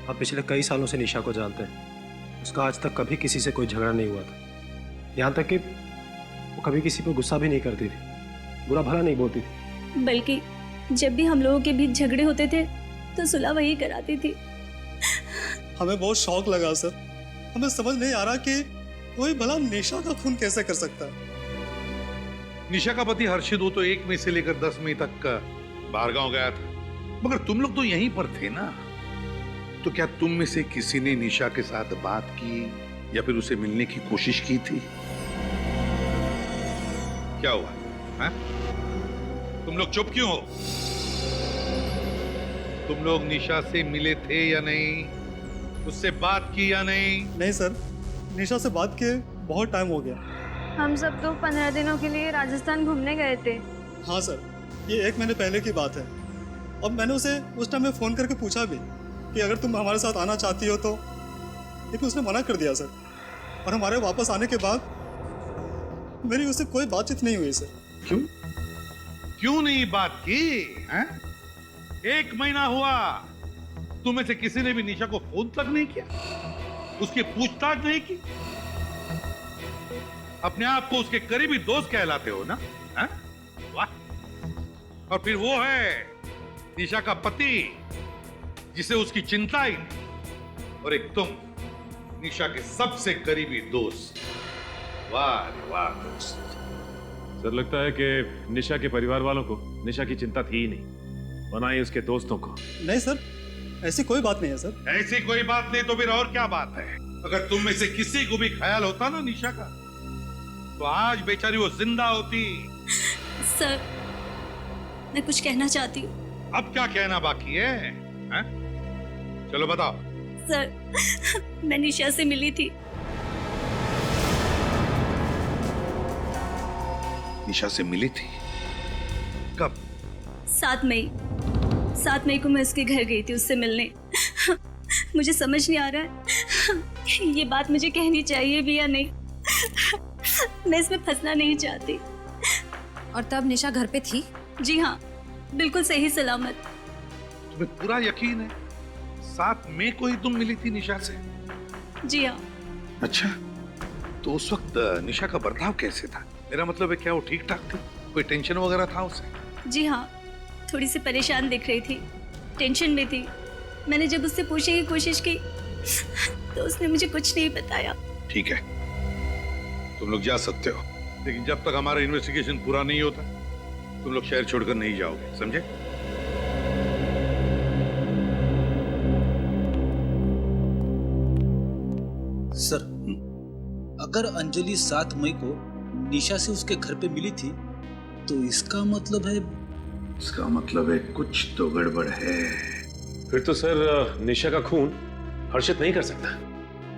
आप पिछले कई सालों से निशा को जानते हैं। उसका आज तक कभी किसी से कोई झगड़ा नहीं हुआ था। यहाँ तक कि वो कभी किसी पर गुस्सा भी नहीं करती थी, बुरा भला नहीं बोलती थी। बल्कि जब भी हम लोगों के बीच झगड़े होते थे तो सुलह वही कराती थी। हमें बहुत शौक लगा सर। हमें समझ नहीं आ रहा कि कोई भला निशा का खून कैसे कर सकता है। निशा का पति हर्षित वो तो 1 मई से लेकर 10 मई तक का बाहर गांव गया था, मगर तुम लोग तो यहीं पर थे ना। तो क्या तुम में से किसी ने निशा के साथ बात की या फिर उसे मिलने की कोशिश की थी? क्या हुआ है? तुम लोग चुप क्यों हो? तुम लोग निशा से मिले थे या नहीं? उससे बात की या नहीं? नहीं सर, निशा से बात किए बहुत टाइम हो गया। हम सब तो 15 दिनों के लिए राजस्थान घूमने गए थे। हाँ सर, ये 1 महीने पहले की बात है। अब मैंने उसे उस टाइम में फ़ोन करके पूछा भी कि अगर तुम हमारे साथ आना चाहती हो तो, लेकिन उसने मना कर दिया सर। और हमारे वापस आने के बाद मेरी उससे कोई बातचीत नहीं हुई सर। क्यों? क्यों नहीं बात की? हैं? 1 महीना हुआ, तुम्हें से किसी ने भी निशा को फोन तक नहीं किया, उसकी पूछताछ नहीं की। अपने आप को उसके करीबी दोस्त कहलाते हो ना? हैं? वाह! और फिर वो है निशा का पति जिसे उसकी चिंता ही नहीं, और एक तुम निशा के सबसे करीबी दोस्त। वाह रे वाह दोस्त। सर लगता है कि निशा के परिवार वालों को निशा की चिंता थी ही नहीं, और ना ही उसके दोस्तों को। नहीं सर, ऐसी कोई बात नहीं है सर। ऐसी कोई बात नहीं तो फिर और क्या बात है? अगर तुम में से किसी को भी ख्याल होता ना निशा का, तो आज बेचारी वो जिंदा होती। सर, मैं कुछ कहना चाहती हूँ। अब क्या कहना बाकी है? हैं? चलो बताओ। सर, मैं निशा से मिली थी। निशा से मिली थी? कब? 7 मई। 7 मई को मैं उसके घर गई थी उससे मिलने। मुझे समझ नहीं आ रहा है ये बात मुझे कहनी चाहिए भी या नहीं। मैं इसमें फंसना नहीं चाहती। और तब निशा घर पे थी? जी हाँ, बिल्कुल सही सलामत। तुम्हें पूरा यकीन है 7 मई को ही तुम मिली थी निशा से? जी हाँ। अच्छा, तो उस वक्त निशा का बर्ताव कैसे था? मेरा मतलब है क्या वो ठीक ठाक थी? कोई टेंशन वगैरह था उसे? जी हाँ, थोड़ी सी परेशान दिख रही थी, टेंशन में थी। मैंने जब उससे पूछने की कोशिश की तो उसने मुझे कुछ नहीं बताया। ठीक है, तुम लोग जा सकते हो, लेकिन जब तक हमारा इन्वेस्टिगेशन पूरा नहीं होता तुम लोग शहर छोड़कर नहीं जाओगे, समझे? सर, अगर अंजलि 7 मई को निशा से उसके घर पे मिली थी तो इसका मतलब है कुछ तो गड़बड़ है। फिर तो सर निशा का खून हर्षित नहीं कर सकता,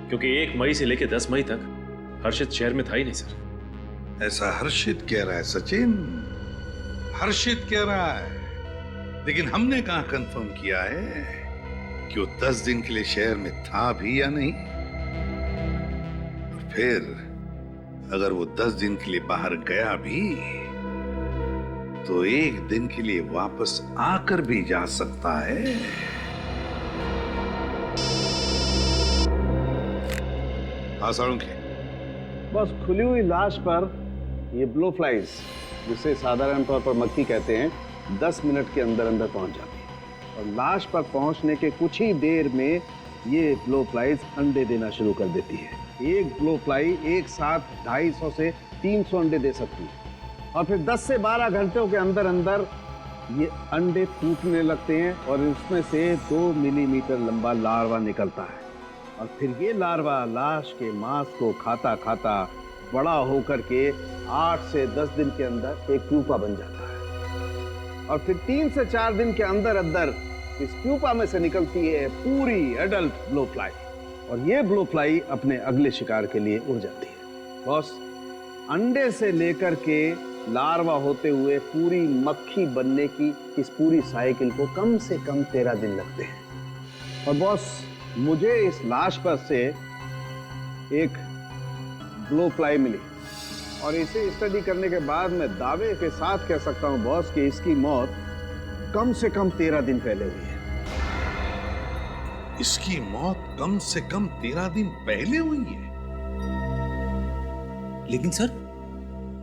क्योंकि 1 मई से लेकर 10 मई तक हर्षित शहर में था ही नहीं सर। ऐसा हर्षित कह रहा है सचिन, हर्षित कह रहा है, लेकिन हमने कहां कंफर्म किया है कि वो 10 दिन के लिए शहर में था भी या नहीं। और फिर अगर वो 10 दिन के लिए बाहर गया भी तो 1 दिन के लिए वापस आकर भी जा सकता है। हाँ साळुंखे, बस खुली हुई लाश पर ये ब्लो फ्लाइज, जिसे साधारण तौर पर मक्खी कहते हैं, 10 मिनट के अंदर अंदर पहुंच जाती है। और लाश पर पहुंचने के कुछ ही देर में ये ब्लो फ्लाइज अंडे देना शुरू कर देती है। एक ब्लो फ्लाई एक साथ 250 से 300 अंडे दे सकती है, और फिर 10 से 12 घंटों के अंदर अंदर ये अंडे टूटने लगते हैं और इसमें से 2 मिलीमीटर लंबा लार्वा निकलता है। और फिर ये लार्वा लाश के मांस को खाता खाता बड़ा होकर के 8 से 10 दिन के अंदर एक प्यूपा बन जाता है। और फिर 3 से 4 दिन के अंदर अंदर इस प्यूपा में से निकलती है पूरी एडल्ट ब्लो फ्लाई, और ये ब्लो फ्लाई अपने अगले शिकार के लिए उड़ जाती है। बॉस, अंडे से लेकर के लार्वा होते हुए पूरी मक्खी बनने की इस पूरी साइकिल को कम से कम 13 दिन लगते हैं। और बॉस, मुझे इस लाश पर से एक ब्लो फ्लाई मिली और इसे स्टडी करने के बाद मैं दावे के साथ कह सकता हूं बॉस कि इसकी मौत कम से कम 13 दिन पहले हुई है। इसकी मौत कम से कम 13 दिन पहले हुई है। लेकिन सर,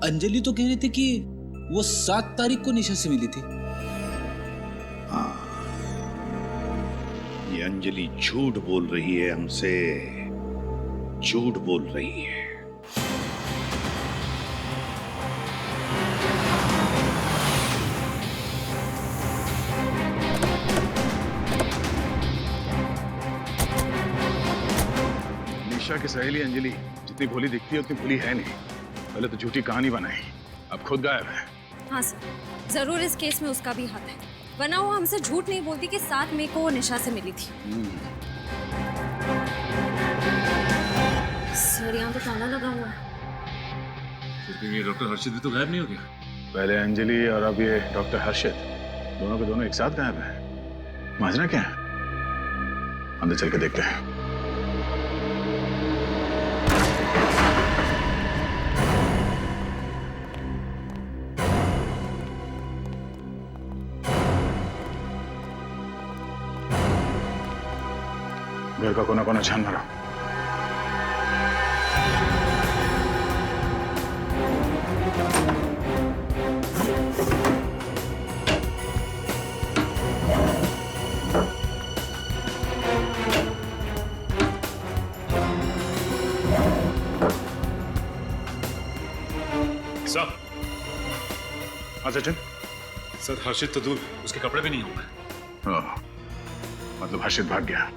अंजलि तो कह रही थी कि वो 7 तारीख को निशा से मिली थी। हाँ, ये अंजलि झूठ बोल रही है हमसे, झूठ बोल रही है। निशा की सहेली अंजलि जितनी भोली दिखती है उतनी भोली है नहीं। पहले तो झूठी कहानी बनाई, अब खुद गायब है। हाँ सर, जरूर इस केस में उसका भी हाथ है, वरना वो हमसे झूठ नहीं बोलती कि 7 मई को वो निशा से मिली थी। सर, यहाँ तो ताला लगा हुआ है। ये डॉक्टर हर्षित भी तो गायब नहीं हो गया? पहले अंजलि और अब ये डॉक्टर हर्षित, दोनों के दोनों एक साथ गायब है। माजरा क्या है? अंदर चल के देखते हैं। घर का कोना कोना छान मारो। साहब, हाँ सचिन। सर, हर्षित तो दूर, उसके कपड़े भी नहीं होंगे। मतलब हर्षित भाग गया।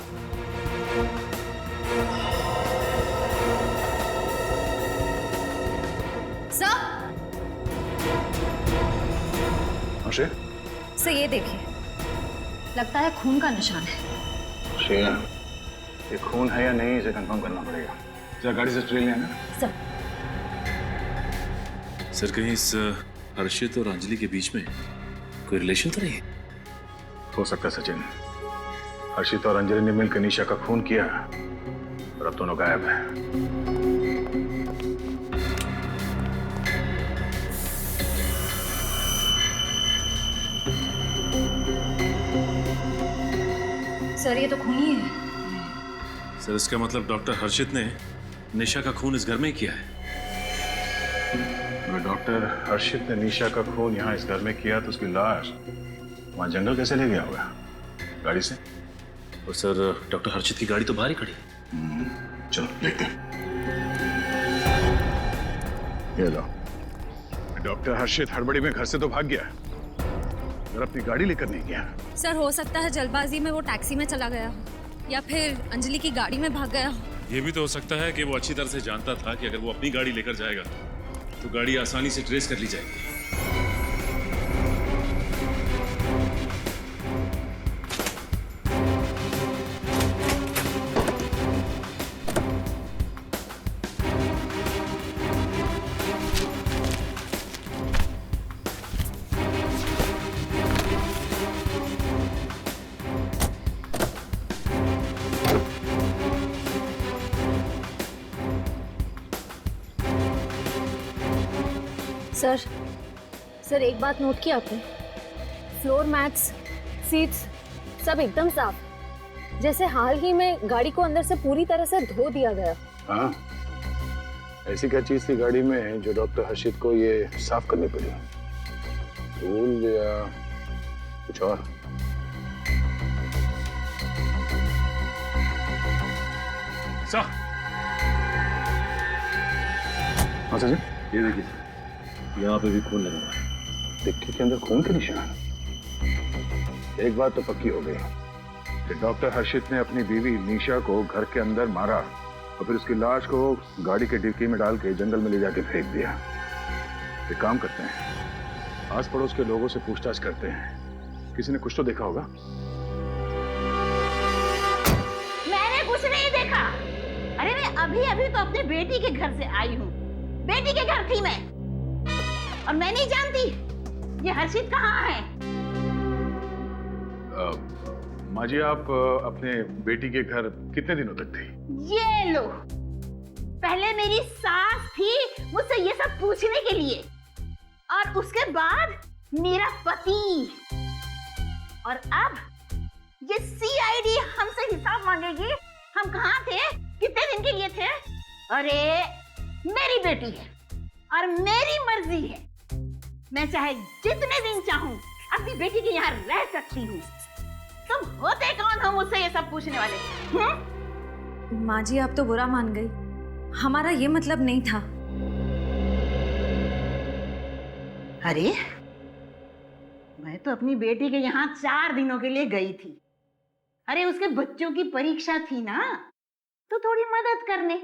सर, ये देखिए, लगता है खून का निशान है। श्रेया, ये खून है या नहीं इसे कंफर्म करना पड़ेगा। जरा गाड़ी से ट्रेन ले आना। सर, कहीं इस हर्षित और अंजलि के बीच में कोई रिलेशन तो नहीं? हो सकता है सचिन, हर्षित और अंजलि ने मिलकर निशा का खून किया और अब दोनों गायब हैं। सर, ये तो खून ही है। सर, इसका मतलब डॉक्टर हर्षित ने निशा का खून इस घर में ही किया है। अगर डॉक्टर हर्षित ने निशा का खून यहाँ इस घर में किया तो उसकी लाश वहां जंगल कैसे ले गया होगा? गाड़ी से? और सर, डॉक्टर हर्षित की गाड़ी तो बाहर ही खड़ी। चलो देखते हैं। ये लो, डॉक्टर हर्षित हड़बड़ी में घर से तो भाग गया, अगर अपनी गाड़ी लेकर नहीं गया। सर, हो सकता है जल्दबाजी में वो टैक्सी में चला गया हो या फिर अंजलि की गाड़ी में भाग गया हो। ये भी तो हो सकता है कि वो अच्छी तरह से जानता था कि अगर वो अपनी गाड़ी लेकर जाएगा तो गाड़ी आसानी से ट्रेस कर ली जाएगी। सर, एक बात नोट की आपने? फ्लोर मैट्स, सीट्स सब एकदम साफ, जैसे हाल ही में गाड़ी को अंदर से पूरी तरह से धो दिया गया। हाँ, ऐसी क्या चीज थी गाड़ी में जो डॉक्टर हर्षित को ये साफ करनी पड़ी? धूल या कुछ और? हाँ सर, ये देखिए, यहाँ पे भी खून लगा हुआ है। टिक्की के अंदर खून के निशान। एक बात तो पक्की हो गई कि डॉक्टर हर्षित ने अपनी बीवी निशा को घर के अंदर मारा और फिर उसकी लाश को गाड़ी के डिक्की में डाल के जंगल में ले जाके फेंक दिया। एक काम करते हैं, आस पड़ोस के लोगों से पूछताछ करते हैं, किसी ने कुछ तो देखा होगा। मैंने कुछ नहीं देखा। अरे मैं अभी अभी तो अपने बेटी के घर से आई हूँ। बेटी के घर थी मैं। और मैं नहीं जानती ये हर्षित कहाँ है। माँ जी, आप अपने बेटी के घर कितने दिनों तक थी? ये लो, पहले मेरी सास थी मुझसे ये सब पूछने के लिए, और उसके बाद मेरा पति, और अब ये सीआईडी हमसे हिसाब मांगेगी हम कहाँ थे, कितने दिन के लिए थे। अरे मेरी बेटी है और मेरी मर्जी है, मैं चाहे जितने दिन चाहूं अपनी बेटी के यहाँ रह सकती हूँ। तुम होते कौन हो मुझसे ये सब पूछने वाले? माँ जी आप तो बुरा मान गई, हमारा ये मतलब नहीं था। अरे मैं तो अपनी बेटी के यहाँ 4 दिनों के लिए गई थी। अरे उसके बच्चों की परीक्षा थी ना, तो थोड़ी मदद करने।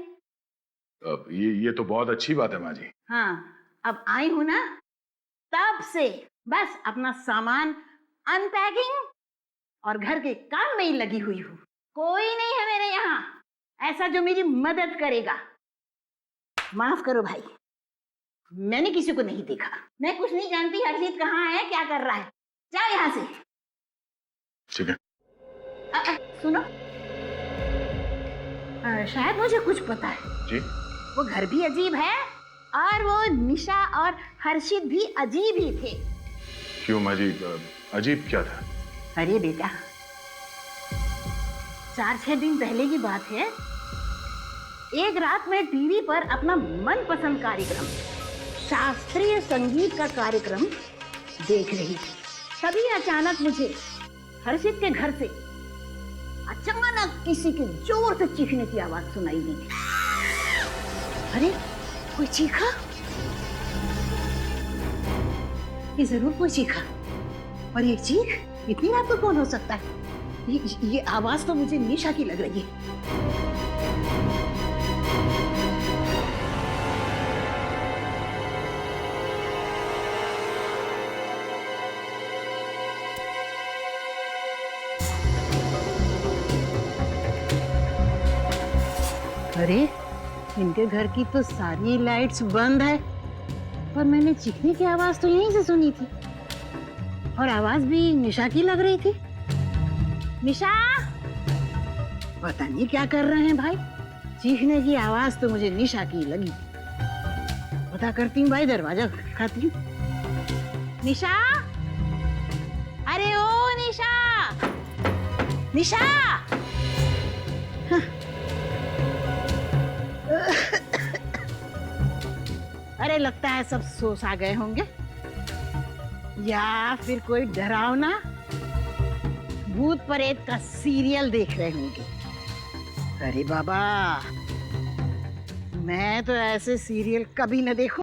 अब ये तो बहुत अच्छी बात है माँ जी। हाँ, अब आई हूं ना, तब से बस अपना सामान अनपैकिंग और घर के काम में ही लगी हुई हूँ। कोई नहीं है मेरे यहाँ ऐसा जो मेरी मदद करेगा। माफ करो भाई, मैंने किसी को नहीं देखा, मैं कुछ नहीं जानती हर्षित कहाँ है, क्या कर रहा है। जाओ यहाँ से। ठीक है। सुनो, शायद मुझे कुछ पता है जी। वो घर भी अजीब है और वो निशा और हर्षित भी अजीब ही थे। क्यों माँ जी, अजीब क्या था? अरे बेटा, 4-6 दिन पहले की बात है, एक रात में टीवी पर अपना मनपसंद कार्यक्रम शास्त्रीय संगीत का कार्यक्रम देख रही थी। तभी अचानक मुझे हर्षित के घर से अचानक किसी के जोर से चीखने की आवाज सुनाई दी। अरे कोई चीखा, ये जरूर कोई चीखा, और ये चीख इतनी रात को कौन हो सकता है? ये आवाज तो मुझे निशा की लग रही है। अरे इनके घर की तो सारी लाइट्स बंद है, पर मैंने चीखने की आवाज तो यहीं से सुनी थी, और आवाज भी निशा की लग रही थी। निशा, पता नहीं क्या कर रहे हैं भाई, चीखने की आवाज तो मुझे निशा की लगी। पता करती हूँ भाई, दरवाजा खटखटाती हूँ। निशा, अरे ओ निशा, निशा। हाँ। अरे लगता है सब सो सा गए होंगे, या फिर कोई डरावना भूत प्रेत का सीरियल देख रहे होंगे। अरे बाबा, मैं तो ऐसे सीरियल कभी न देखूं।